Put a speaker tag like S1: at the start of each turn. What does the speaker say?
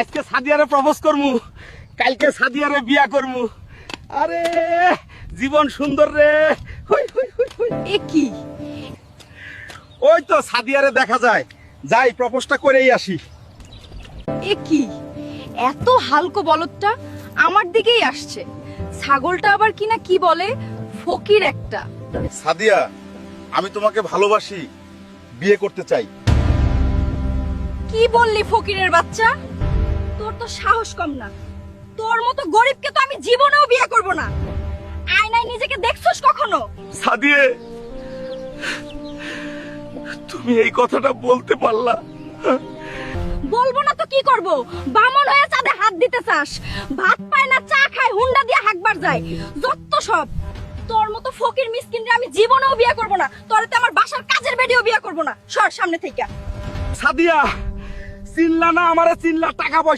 S1: আজকে সাদিয়ারে প্রপোজ করমু, কালকে সাদিয়ারে বিয়া করমু। আরে জীবন সুন্দর রে। হই হই হই হই।
S2: এ কি?
S1: ওই তো সাদিয়ারে দেখা যায়, যাই প্রপোজটা করেই আসি।
S2: এ কি? এত হালকো বলদটা আমার দিকেই আসছে। ছাগলটা আবার কিনা কি বলে, ফকির একটা।
S1: সাদিয়া, আমি তোমাকে ভালোবাসি, বিয়ে করতে চাই।
S2: কি বললি ফকিরের বাচ্চা? তোর তো সাহস কম না। তোর মতো গরিবকে তো আমি জীবনেও বিয়ে করব না। আয়নায় নিজেকে দেখছস কখনো?
S1: সাদিয়ে, তুমি এই কথাটা বলতে পারলা?
S2: বলবো না তো কি করব? বামন হয়ে চাঁদে হাত দিতে চাস? ভাত পায় না, চা খায়, হুন্ডা দিয়ে হাঁকবার যায়। যত সব। তোর মতো ফকির মিসকিনরে আমি জীবনেও বিয়ে করব না। তোরতে আমার বাসার কাজের বেডিও বিয়ে করব না। সর সামনে থেকে।
S1: সাদিয়া, চিনলা না আমারে? চিনলা? টাকা পয়সা